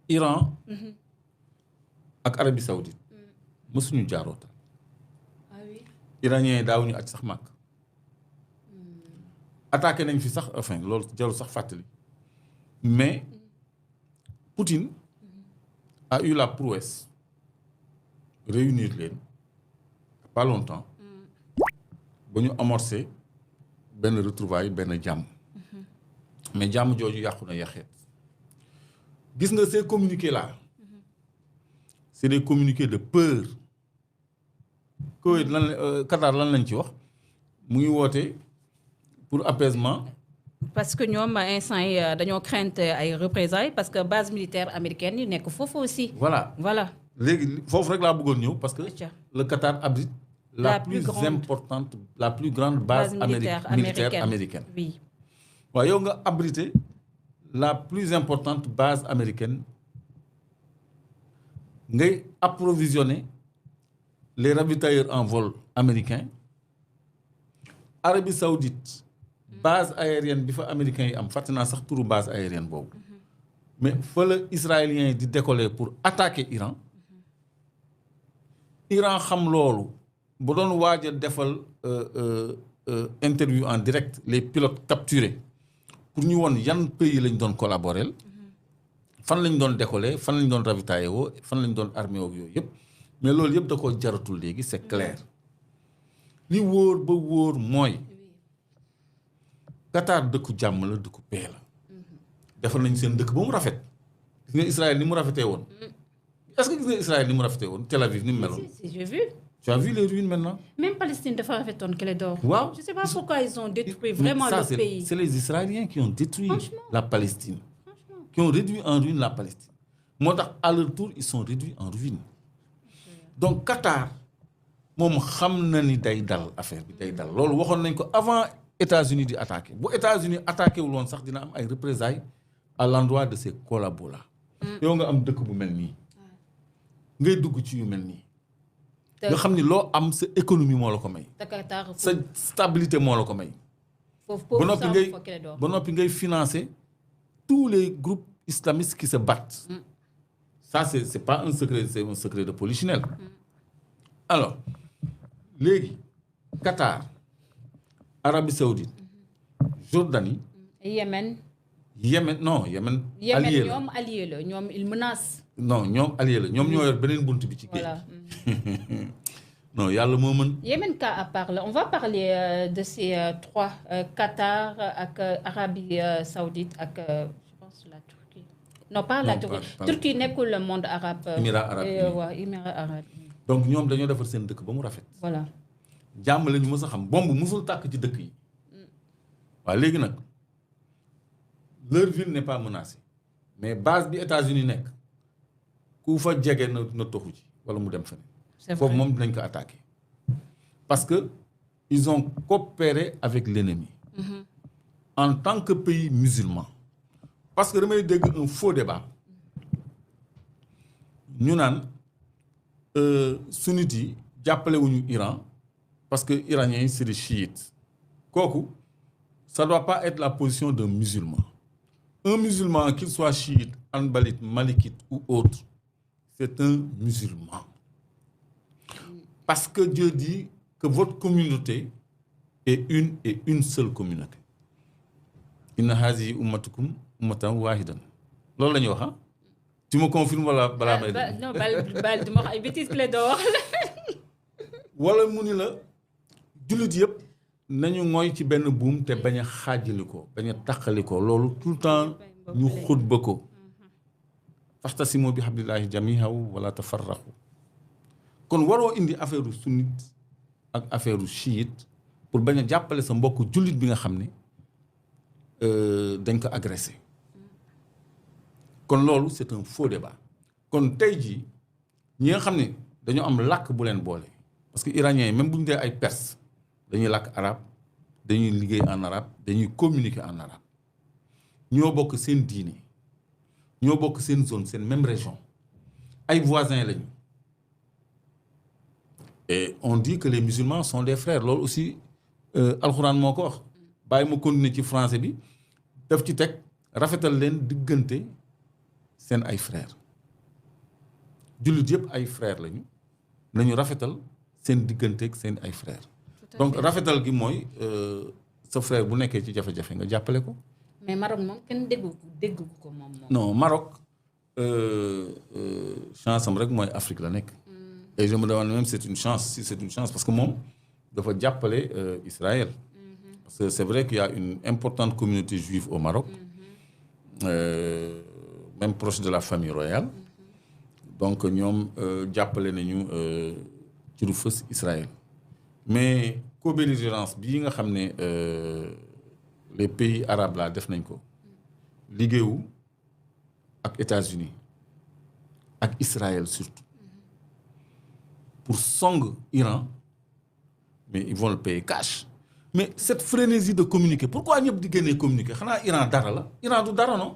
Iran ak Arabie Saoudite mësuñu jaarootal. ah oui. Iraniens yi daawuñu aj sax màkk. attaqué nañ fi sax enfin loolu jarul sax fàttali mais Poutine a eu la prouesse réunir leen pas longtemps ba ñu amorcé benn retrouvaille benn jàmm mais jàmm jooju yàqu na yaxeet gis nga ces communiqués là c'est des communiqués de peur Koweït Qatar lan lañ ci wax mu ngi woote pour apaisement. parce que ñoom instant yi dañoo crainte ay représailles parce que base militaire américaine yi nekk foofu aussi. voilà léegi foofu rek laa bëggoon ñëw parce que le Qatar abrite la plus importante la plus grande base militaire américaine. oui. waaw yow nga abrité la plus importante base américaine ngay approvisionner les ravitailleurs en vol américains. Arabie Saoudite base aérienne bi fa américains yi am fàtte naa sax turu base aérienne boobu mais fa la israéliens yi di décoller pour attaquer Iran. Iran xam loolu bu doon waaj a defal interview en direct les pilotes capturés pour ñu woon yan pays lañ doon collaborer fan lañ doon décoller fan lañ doon ravitailler woo fan lañ doon armé woo yooyu yëpp mais loolu yëpp da koo jaratul léegi c'est clair li wóor ba wóor mooy Qatar dëkku jàmm la dëkku paix la defal nañ seen dëkk ba mu rafet gis nga Israël ni mu rafetee woon est-ce que gis nga Israël ni mu rafetee woon Tel Aviv ni mu meloon. si j'ai vu. tu as vu les ruines maintenant. même Palestine dafa rafetoon Clédor. waaw je sais pas pourquoi ils ont détruit vraiment le pays. c'est les Israéliens qui ont détruit la Palestine. qui ont réduit en ruine la Palestine. moo tax à leur tour ils sont réduits en ruine. donc Qatar moom xam na ni day dal affaire bi day dal loolu waxoon nañ ko avant États-Unis di attaquer bu États-Unis attaqué wul woon sax dina am ay représailles à l'endroit de ses collabos-là. yow nga am dëkk bu mel nii. ngay dugg ci yu mel nii. nga xam ni loo am sa économie moo la ko may. sa stabilité moo la ko may. ba noppi ngay financer tous les groupes islamistes qui se battent. ça c'est pas un secret, c'est un secret de polichinelle. alors léegi Qatar Arabie Saoudite Jordanie. Yémen non Yémen. allié la ñoom allié la ñoom il menace. non ñoom allié la ñoom ñoo yor beneen bunt bi ci géej. voilà. non yàlla moo mën. Yémen cas à part on va parler de ces trois Qatar ak Arabie Saoudite ak je pense la Turquie. non pas la Turquie Turquie nekkul le monde arabe. Émirats arabes waaw Émirats arabes. donc ñoom dañoo defar seen dëkk ba mu rafet. voilà. jàmm la ñu mës a xam bomb musul tàkk ci dëkk yi. waaw léegi nag leur ville n'est pas menacée mais base bi États-Unis nekk ku fa jege na toxu ci wala mu dem feneen. foofu moom dinañ ko attaquer parce que ils ont coopéré avec l'ennemi en tant que pays musulman. parce que damay dégg un faux débat ñu naan sunnites yi jàppale wuñu Iran parce que iraniens yi c'est des chiites kooku ça doit pas être la position d'un musulman. Un musulman, qu'il soit chiite, hanbalite, malikite ou autre, c'est un musulman. Parce que Dieu dit que votre communauté est une seule communauté. Inna hazihi ummatukum ummatan wahidan. Loolu la ñuy wax ah. Tu me confirmes wala balaa may def. non bal duma wax ay bêtises Clédor. wala mu ni la jullit yëpp. nañu mooy ci benn buum te bañ a xaajali ko bañ a taqali ko loolu tout le temps ñu xutba ko faxtasimu bi hablillahi jamii'an wala tafarraqu kon waroo indi affaire u sunnite ak affaire u chiite pour bañ a jàppale sa mbokk jullit bi nga xam ne dañ ko agressé kon loolu c'est un faux débat kon tey jii ñi nga xam ne dañoo am làkk bu leen boole parce que iraniens yi même bu ñu dee ay perse dañuy làkk arabe dañuy liggéey en arabe dañuy communiquer en arabe ñoo bokk seen diine ñoo bokk seen zone seen même région ay voisins lañu et on dit que les musulmans sont des frères loolu aussi alxuraan moo ko wax bàyyi ma continuer ci français bi daf ci teg rafetal leen diggante seen ay frères jullit yëpp ay frères lañu nañu rafetal seen digganteeg seen ay frères donc rafetal gi mooy sa frère bu nekkee ci jafe-jafe nga jàppale ko. mais Maroc moom kenn déggu ko moom. non Maroc chance am rek mooy Afrique la nekk. et je me demande même c'est une chance si c'est une chance parce que moom dafa jàppale Israël. parce que c'est vrai qu'il y a une importante communauté juive au Maroc. Même proche de la famille royale. donc ñoom jàppale nañu ci lu fës Israël. mais co-belligérance bii nga xam ne les pays arabes là def nañ ko liggéeyu ak États-Unis ak Israël surtout pour song Iran mais ils vont le payer cash. mais cette frénésie de communiquer pourquoi ñëpp di génnee communiquer xanaa Iran dara la Iran du dara non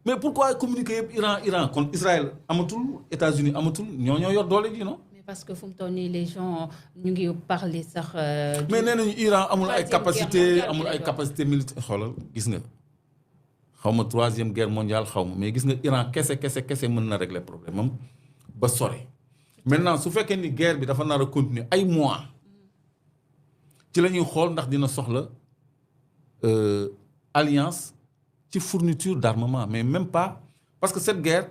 mais pourquoi communiquer yëpp Iran kon Israël amatul États-Unis amatul ñoo yor doole ji non. parce que fu mu toll nii les gens ñu ngi parler sax. mais nee nañu Iran amul ay capacité militaire xoolal gis nga xaw ma 3e guerre mondiale xaw ma mais gis nga Iran kese mën na régler problème am ba sore. maintenant su fekkee ni guerre bi dafa nar a continuer ay mois ci la ñuy xool ndax dina soxla alliance ci fourniture d'armement mais même pas parce que cette guerre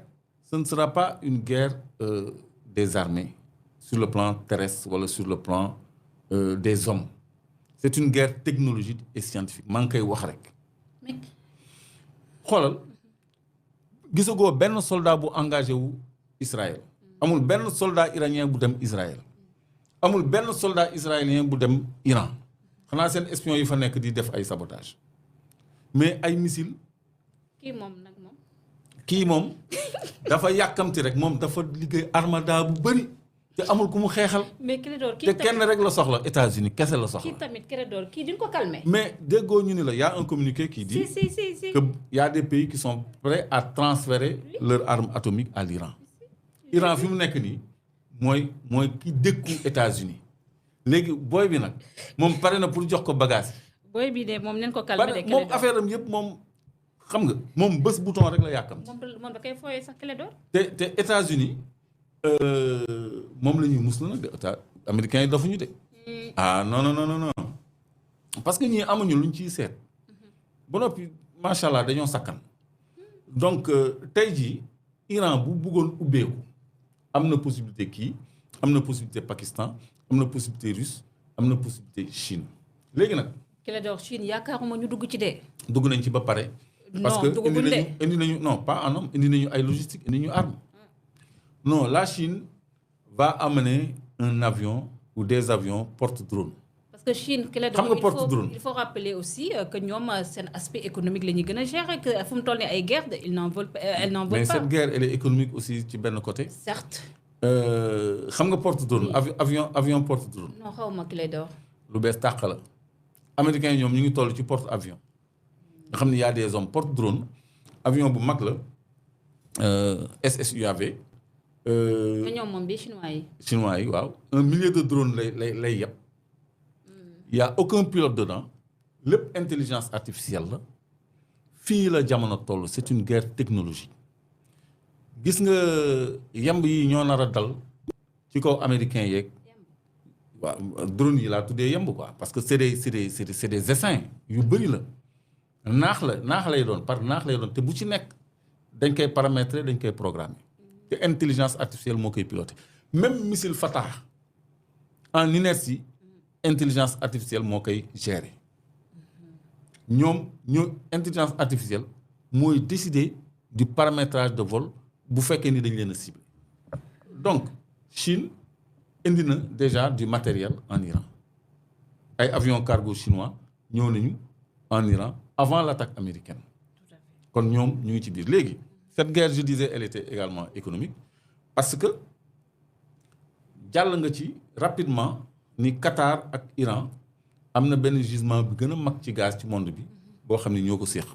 ce ne sera pas une guerre des armées. Sur le plan terrestre wala sur le plan des hommes c'est une guerre technologique et scientifique maa ngi koy wax rek xoolal gisagoo benn soldat bu engagé wu Israël amul benn soldat iranien bu dem Israël amul benn soldat israélien bu dem Iran xanaa seen espion yi fa nekk di def ay sabotage mais ay missile kii moom dafa yàkkamti rek moom dafa liggéey armada bu bëri te amul ku mu xeexal. mais Clédor te kenn rek la soxla États-Unis kese la soxla. kii tamit Clédor kii duñ ko calmer. mais déggoo ñu ni la y a un communiqué qui dit. si. que y a des pays qui sont prêts à transférer leur arme atomique à l'Iran. Iran fi mu nekk nii mooy ki dékku États-Unis léegi booy bi nag moom pare na pour jox ko bagage. booy bi de moom nañ ko calmer de. moom affaire am yëpp moom xam nga moom bés bouton rek la yàkkam. moom da koy fooyee sax Clédor. te États-Unis moom la ñuy muslu nag de américains yi dafuñu de. non parce que ñii amuñu luñ ciy seet. ba noppi macha allah dañoo sakkan. donc tey jii Iran bu bëggoon ubbeeku am na possibilité kii am na possibilité Pakistan am na possibilité russe am na possibilité Chine léegi nag. Clédor Chine yaakaaruma ñu dugg ci de. dugg nañ ci ba pare. parce que indi nañu non pas en homme indi nañu ay logistique indi nañu arme. non la Chine va amener un avion ou des avions porte-drone. parce que Chine xam nga porte-drone il faut rappeler aussi que ñoom seen aspect économique la ñuy gën a gérer que fu mu toll nii ay guerre ils n'en veulent pas. mais cette guerre elle est économique aussi ci benn côté. certes. xam nga porte-drone avion porte-drone. non xaw ma Clédor. lu bees tàq la. américains yi ñoom ñu ngi toll ci porte-avions. nga xam ne y a des hommes porte-drone avion bu mag la SSUAV. ñoom moom bi chinois yi waaw 1 millier de drones lay yeb. y a aucun pilote dedans lépp intelligence artificielle la fii la jamono toll c'est une guerre technologique gis nga yemb yi ñoo nar a dal ci kaw américains yeeg waaw drone yi laa tuddee yemb quoi parce que c'est des essaims yu bëri la naax lay doon te bu ci nekk dañ koy paramétrer dañ koy programmer te intelligence artificielle moo koy piloter même missile Fatah en inertie intelligence artificielle moo koy gérer ñoo intelligence artificielle mooy décider du paramétrage de vol bu fekkee ni dañ leen a cibler donc Chine indi na déjà du matériel en Iran ay avions cargo chinois ñëw nañu en Iran avant l'attaque américaine kon ñoom ñu ngi ci biir léegi cette guerre je disais elle était également économique parce que jàll nga ci rapidement ni Qatar ak Iran am na benn gisement bi gën a mag ci gaz ci monde bi boo xam ne ñoo ko séq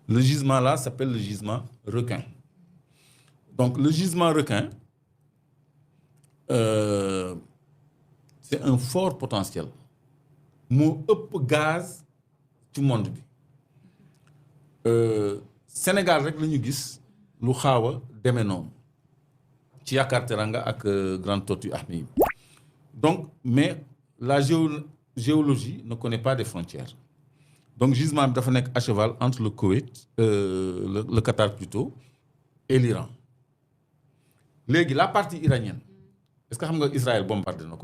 le gisement là s'appelle le gisement Requin donc le gisement Requin c'est un fort potentiel moo ëpp gaz ci monde bi Sénégal rek la ñu gis lu xaaw a demee noonu ci Yaakaar Teranga ak Grande Tortue Ahmeyim donc mais la géologie ne connaît pas des frontières donc gisement bi dafa nekk à cheval entre le Koweït le Qatar plutôt et l'Iran léegi la partie iranienne est-ce que xam nga Israël bombardé na ko